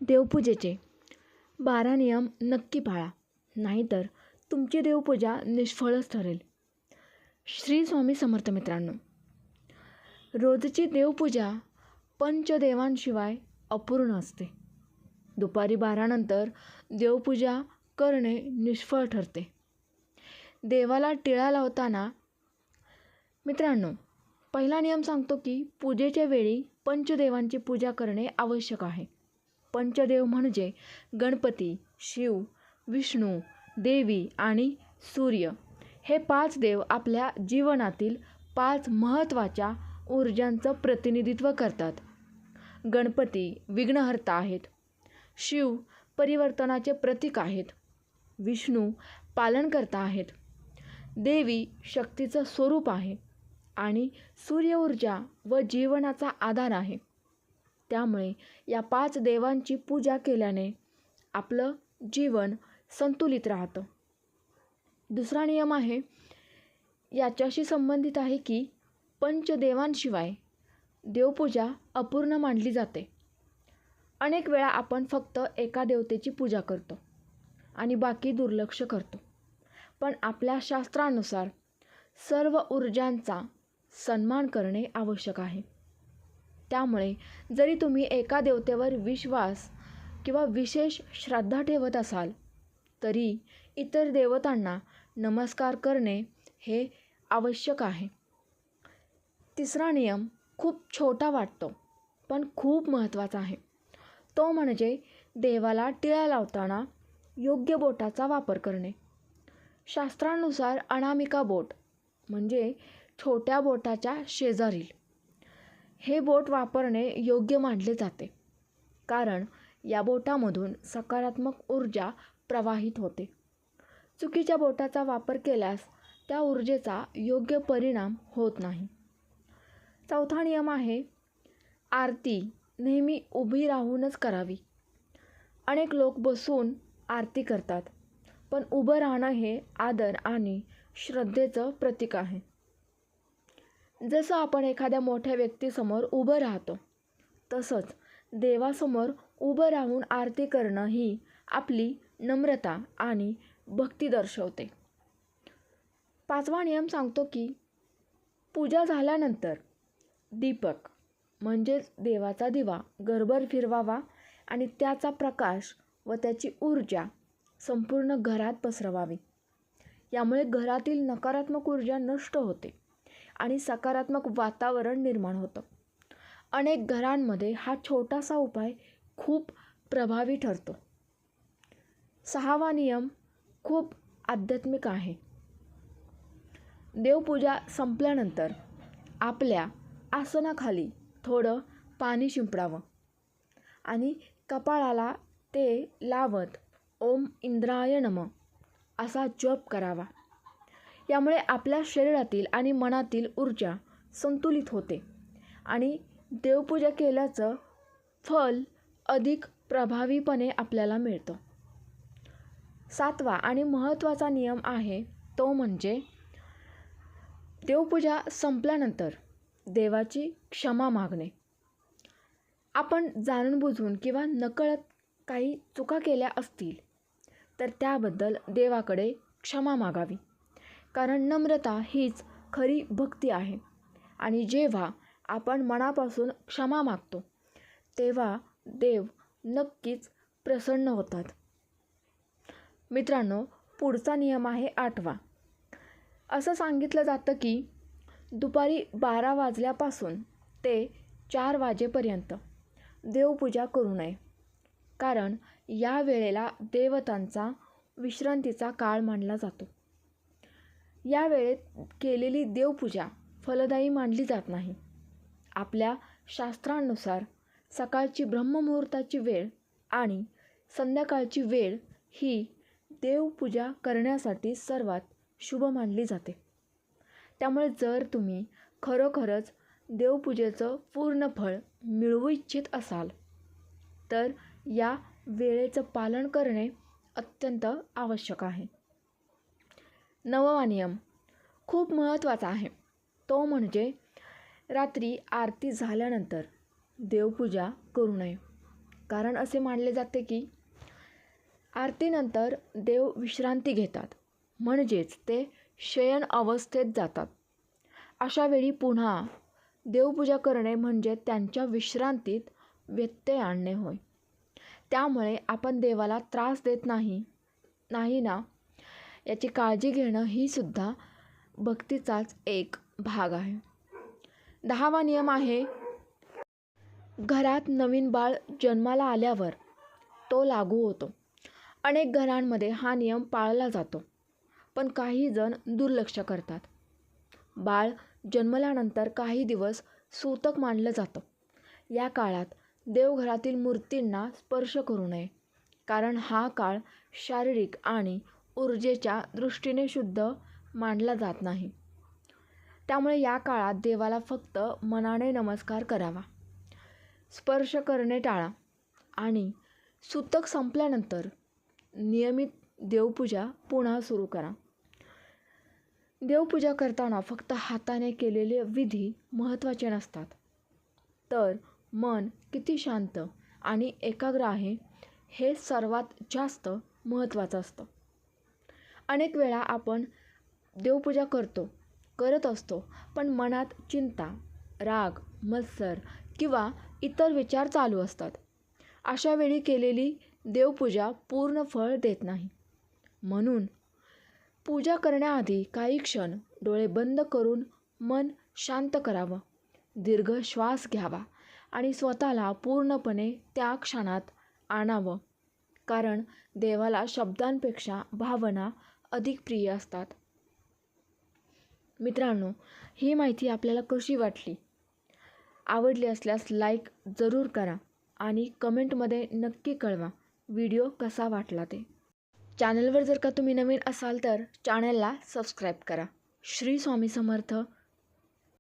देवपूजेचे 12 नियम नक्की पाळा, नाहीतर तुमची देवपूजा निष्फळच ठरेल. श्री स्वामी समर्थ मित्रांनो, रोजची देवपूजा पंचदेवांशिवाय अपूर्ण असते. दुपारी 12 नंतर देवपूजा करणे निष्फळ ठरते. देवाला टिळा लावताना मित्रांनो, पहिला नियम सांगतो की पूजेच्या वेळी पंचदेवांची पूजा करणे आवश्यक आहे. पंचदेव म्हणजे गणपती, शिव, विष्णू, देवी आणि सूर्य. हे 5 देव आपल्या जीवनातील 5 महत्त्वाच्या ऊर्जांचं प्रतिनिधित्व करतात. गणपती विघ्नहर्ता आहेत, शिव परिवर्तनाचे प्रतीक आहेत, विष्णू पालनकर्ता आहेत, देवी शक्तीचं स्वरूप आहे आणि सूर्य ऊर्जा व जीवनाचा आधार आहे. त्यामुळे या 5 देवांची पूजा केल्याने आपलं जीवन संतुलित राहतं. दुसरा नियम आहे, याच्याशी संबंधित आहे की पंचदेवांशिवाय देवपूजा अपूर्ण मानली जाते. अनेक वेळा आपण फक्त एका देवतेची पूजा करतो आणि बाकी दुर्लक्ष करतो. पण आपल्या शास्त्रानुसार सर्व ऊर्जांचा सन्मान करणे आवश्यक आहे. त्यामुळे जरी तुम्ही एका देवतेवर विश्वास किंवा विशेष श्रद्धा ठेवत असाल, तरी इतर देवतांना नमस्कार करणे हे आवश्यक आहे. तिसरा नियम खूप छोटा वाटतो, पण खूप महत्त्वाचा आहे. तो म्हणजे देवाला टिळा लावताना योग्य बोटाचा वापर करणे. शास्त्रानुसार अनामिका बोट म्हणजे छोट्या बोटाच्या शेजारील हे बोट वापरणे योग्य मानले जाते, कारण या बोटामधून सकारात्मक ऊर्जा प्रवाहित होते. चुकीच्या बोटाचा वापर केल्यास त्या ऊर्जेचा योग्य परिणाम होत नाही. चौथा नियम आहे, आरती नेहमी उभी राहूनच करावी. अनेक लोक बसून आरती करतात, पण उभं राहणं हे आदर आणि श्रद्धेचं प्रतीक आहे. जसं आपण एखाद्या मोठ्या व्यक्तीसमोर उभं राहतो, तसंच देवासमोर उभं राहून आरती करणं ही आपली नम्रता आणि भक्ती दर्शवते. 5वा नियम सांगतो की पूजा झाल्यानंतर दीपक म्हणजेच देवाचा दिवा घरभर फिरवावा आणि त्याचा प्रकाश व त्याची ऊर्जा संपूर्ण घरात पसरवावी. यामुळे घरातील नकारात्मक ऊर्जा नष्ट होते आणि सकारात्मक वातावरण निर्माण होतं. अनेक घरांमध्ये हा छोटासा उपाय खूप प्रभावी ठरतो. 6वा नियम खूप आध्यात्मिक आहे. देवपूजा संपल्यानंतर आपल्या आसनाखाली थोडं पाणी शिंपडावं आणि कपाळाला ते लावत ओम इंद्राय नमः असा जप करावा. यामुळे आपल्या शरीरातील आणि मनातील ऊर्जा संतुलित होते आणि देवपूजा केल्याचं फल अधिक प्रभावीपणे आपल्याला मिळतं. 7वा आणि महत्त्वाचा नियम आहे, तो म्हणजे देवपूजा संपल्यानंतर देवाची क्षमा मागणे. आपण जाणून बुजून किंवा नकळत काही चुका केल्या असतील तर त्याबद्दल देवाकडे क्षमा मागावी, कारण नम्रता हीच खरी भक्ती आहे. आणि जेव्हा आपण मनापासून क्षमा मागतो तेव्हा देव नक्कीच प्रसन्न होतात. मित्रांनो, पुढचा नियम आहे 8वा. असं सांगितलं जातं की दुपारी 12 वाजल्यापासून ते 4 वाजेपर्यंत देवपूजा करू नये, कारण या वेळेला देवतांचा विश्रांतीचा काळ मानला जातो. या वेळेत केलेली देवपूजा फलदायी मानली जात नाही. आपल्या शास्त्रांनुसार सकाळची ब्रह्ममुहूर्ताची वेळ आणि संध्याकाळची वेळ ही देवपूजा करण्यासाठी सर्वात शुभ मानली जाते. त्यामुळे जर तुम्ही खरोखरच देवपूजेचं पूर्ण फळ मिळवू इच्छित असाल तर या वेळेचं पालन करणे अत्यंत आवश्यक आहे. 9वा नियम खूप महत्त्वाचा आहे. तो म्हणजे रात्री आरती झाल्यानंतर देवपूजा करू नये. कारण असे मानले जाते की आरतीनंतर देव विश्रांती घेतात, म्हणजेच ते शयन अवस्थेत जातात. अशा वेळी पुन्हा देवपूजा करणे म्हणजे त्यांच्या विश्रांतीत व्यत्यय आणणे होय. त्यामुळे आपण देवाला त्रास देत नाही ना याची काळजी घेणं ही सुद्धा भक्तीचाच एक भाग आहे. 10वा नियम आहे, घरात नवीन बाळ जन्माला आल्यावर तो लागू होतो. अनेक घरांमध्ये हा नियम पाळला जातो, पण काही जण दुर्लक्ष करतात. बाळ जन्मल्यानंतर काही दिवस सूतक मानलं जातं. या काळात देवघरातील मूर्तींना स्पर्श करू नये, कारण हा काळ शारीरिक आणि ऊर्जेच्या दृष्टीने शुद्ध मानला जात नाही. त्यामुळे या काळात देवाला फक्त मनाने नमस्कार करावा, स्पर्श करणे टाळा आणि सूतक संपल्यानंतर नियमित देवपूजा पुन्हा सुरू करा. देवपूजा करताना फक्त हाताने केलेले विधी महत्त्वाचे नसतात, तर मन किती शांत आणि एकाग्र आहे हे सर्वात जास्त महत्त्वाचं असतं. अनेक वेळा आपण देवपूजा करत असतो, पण मनात चिंता, राग, मत्सर किंवा इतर विचार चालू असतात. अशा वेळी केलेली देवपूजा पूर्ण फळ देत नाही. म्हणून पूजा करण्याआधी काही क्षण डोळे बंद करून मन शांत करावं, दीर्घ श्वास घ्यावा आणि स्वतःला पूर्णपणे त्या क्षणात आणावं, कारण देवाला शब्दांपेक्षा भावना अधिक प्रिय असतात. मित्रांनो, ही माहिती आपल्याला कशी वाटली? आवडली असल्यास लाईक जरूर करा आणि कमेंटमध्ये नक्की कळवा व्हिडिओ कसा वाटला ते. चॅनलवर जर का तुम्ही नवीन असाल तर चॅनलला सबस्क्राईब करा. श्री स्वामी समर्थ.